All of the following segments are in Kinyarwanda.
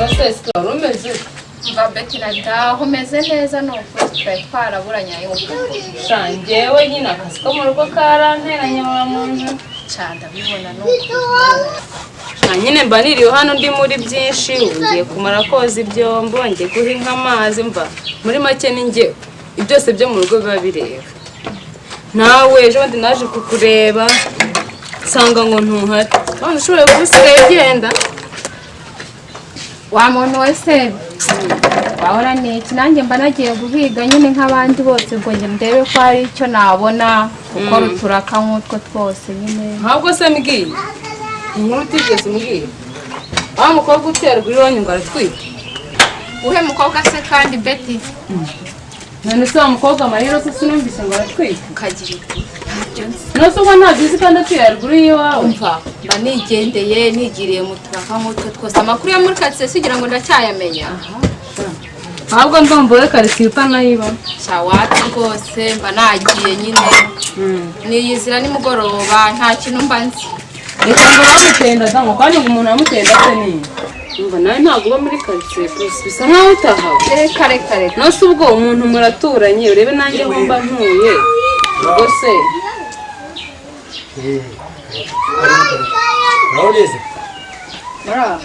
Process rumeze mva Bettina ndaho meze neza no twaraburanya yuko shangewe nyine akazi ko mu rugo karanteranye mu muntu cyanda bibona nuko nyine mba niriwe hano ndi muri byinshi ngiye kumara koza ibyombo ngiye guhinga amazi mva muri make ninjye byose byo mu rugo biba bireba nawe ejo ndi naje kukureba sanga ngo ntuhari none ushobora kubisigaye genda wa muntu wese wahora niki nanjye mba nagiye guhiga nyine nk'abandi bose ngo njye ndebe ko ari icyo nabona kuko ruturaka nk'utwo twose nyine ntabwo se mbwiye inkuru utigeze umbwira wa mukobwa uterwa iwanyu ngo aratwite uhe mukobwa se kandi Betty none se wa mukobwa amariro se sinumvise ngo aratwite ukagira ntacyo nzi nose ubwo ntabyo uzi kandi atuye haruguru y'iwawe mva mba nigendeye nigiriye mu turaka nk'utwo twose amakuru yo muri karitsiye sigira ngo ndacyayamenya ahubwo ndumva uri karitsiye utanayiba cyawati rwose mba nagiye nyine niyizira nimugoroba nta kintu mba nzi reka ngo bamutenda damu kandi ngo umuntu amutenda se niyo umva nawe ntabwo uba muri karitsiye bisa nkaho utahawe reka nose ubwo umuntu muraturanye urebe nanjye aho mba ntuye ubwo se Uraboneze? mara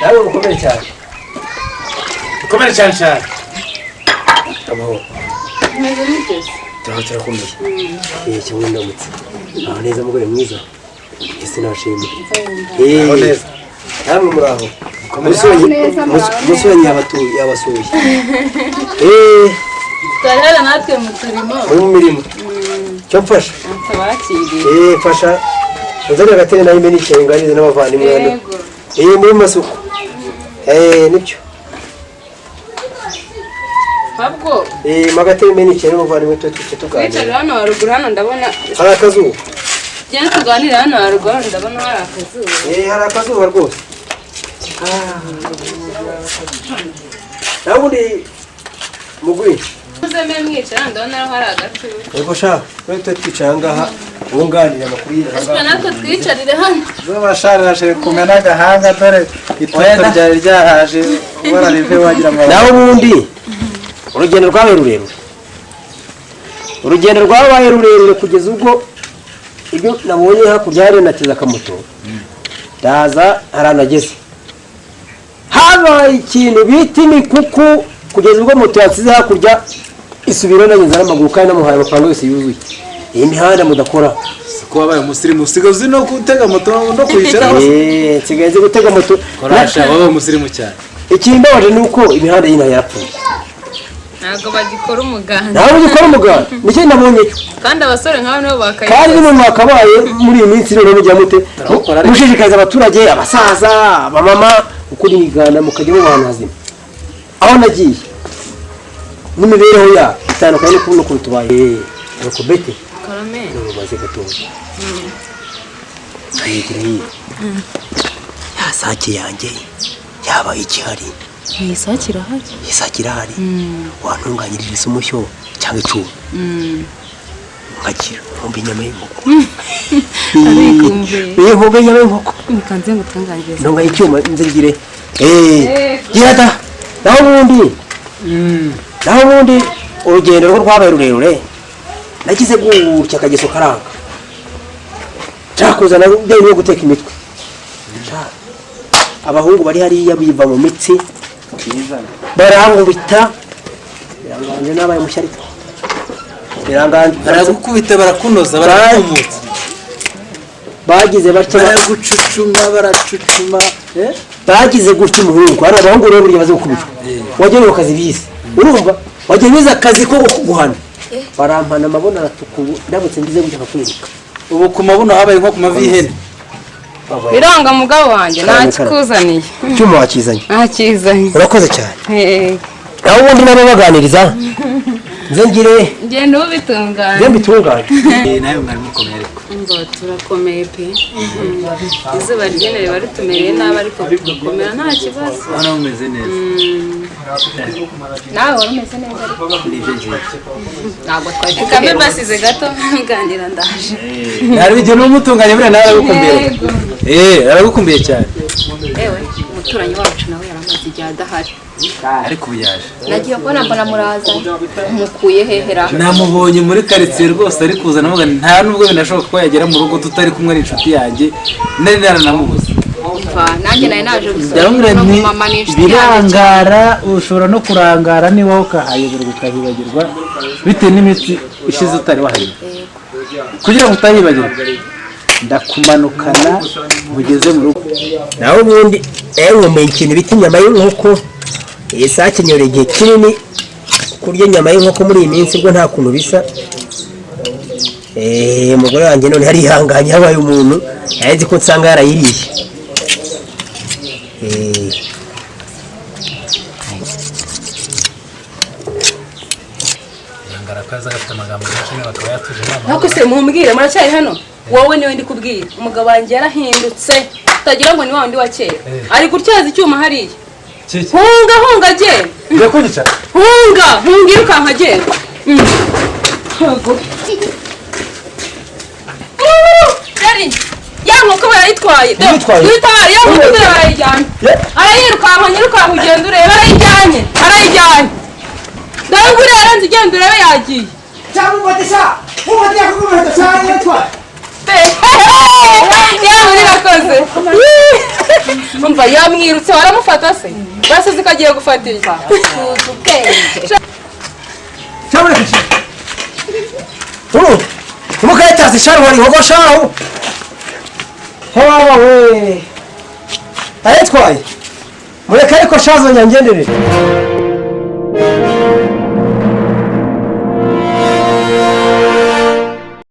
Nawe ukomere cyane. Ukomere cyane cyane. Amahoro. meze mutese Turakomeye. Cyangwa ndamutse. Aho neza mugore mwiza. Ese nashimye. Aho neza. Namwe muraho. Musoye yabasuye. twarara natwe mu turimo Mu mirimo. Cyo mfasha. tabakiriye Fasha. Uzane agatene nayo imeni cyengarize n'abavandimwe hano. yego Muri masuku. Nibyo. ahubwo Magatene imeni cyane n'abavandimwe tuganira. twicara hano haruguru hano ndabona Hari akazuba. cyane tuganira hano haruguru ndabona hari akazuba Hari akazuba rwose. Nabundi mugwi. uzeme mwicara ndabona hari agatuba Ego sha, rete twicanga wunganira amakuru twe natwe twicarire hano Zabasharashe kumena agahanga dore itoto ryari ryahaje bararive wagira ngo naho ubundi urugendo rwabaye rurerure. Urugendo rwabaye rurerure kugeza ubwo ibyo nabonye hakurya hari nateza akamoto. Ndaza haranageze. Habaye ikintu bita imikuku kugeza ubwo moto yasize hakurya isubira nageze n'amaguru kandi namuhaye amafaranga yose yuzuye. Iyi mihanda mudakora. ko wabaye umusirimu usigaye no gutega moto no kwicara nsigaye gutega moto. korasha wabaye umusirimu cyane. Ikimbabaje nuko imihanda y'ino yapfuye. ntabwo bagikora umuganda Ntabwo gikora umuganda. Nicyo nabonye cyo. kandi abasore nk'abo nibo bakaye Kandi bino mwakabaye muri iyi minsi rero mujya mute mushishikariza abaturage abasaza abamama ukuri igana mukajya mu bantu hazima. Aho nagiye n'imibereho ya itandukanye no kutubaye nuko bete karame maze gatoya ayigiriye yasake yanjye yaba ikihari nisakira hari isakira hari wantunganyiriza umushyo cyangwa icumu nkagira nkumva inyama y'inkoko nkumva inyama y'inkoko nikanze ngutangarize ntunga icyuma nzigire girata naho ubundi urugendo rwo rwabaye rurerure nagize gutya akageso karanga cyakuzana byo guteka imitwe abahungu bari hariya biva mu mitsi barangubita biranganje nabaye mushyarika biranganje baragukubita barakunoza barakumutsa bagize batya baracucuma bagize gutya umuhungu hari abahungu rero burya baze gukubitwa wagenewe akazi bize urumva wagenewe akazi ko guhana barampana amabona aratukubu ndabutse ngize gutya kakwiruka ubu ku mabuno habaye nko ku mavi y'ihene biranga mugabo wanjye ntakikuzaniye cyuma wakizanye ntakizanye urakoze cyane naho ubundi nabo baganiriza nze ngire ngenda ubitunganya nze mbitunganye nawe mwari mukomeye ariko ngo turakomeye pe izuba ryene riba ritumereye nabi ariko dukomera nta kibazo hano mumeze neza nawe wari umeze neza ariko nibyo ngiye ntabwo twari kambe basize gato nganira ndaje hari igihe n'umutunganye buriya nawe aragukumbuye aragukumbuye cyane ewe umuturanyi wacu nawe yaramaze igihe adahari ariko ubu yaje nagiye kubona mbona muraza umukuye hehera namubonye muri karitsiye rwose ari kuza navuga nta nubwo binashoboka ko yagera mu rugo tutari kumwe n'inshuti yanjye nari naranamubuze nanjye nari naje ndabona gusura ni mama n'inshuti yanjye birangara ushobora no kurangara niba ukahayoberwa ukabibagirwa bitewe n'imitsi ishize utari wahanyura kugira ngo utayibagirwa ndakumanukana ugeze mu rugo nawe ubundi nkomeye ikintu bita inyama y'inkoko iyi sake nyora igihe kinini kurya inyama y'inkoko muri iyi minsi ubwo nta kuntu bisa umugore wanjye none harihanganye habaye umuntu yazi ko nsanga yarayiriye nako se mumbwire muracyari hano wowe niwe ndi kubwira umugabo wanjye yarahindutse utagira ngo ni wa wundi wa kera ari gutyaza icyuma hariya hunga agenda njya kunyica hunga irukanka agenda ya nkoko barayitwaye dutabare ya nkoko dore barayijyanye arayirukanka ugenda urebe arayijyanye dore ngo urebe nzi ugenda urebe yagiye ya muri rakoze umva yamwirutse waramufata se basize ko agiye gufatirwa umukayitazi sharuwa rihogo shahu hewa we ayitwaye mureka ariko shazo nyangendere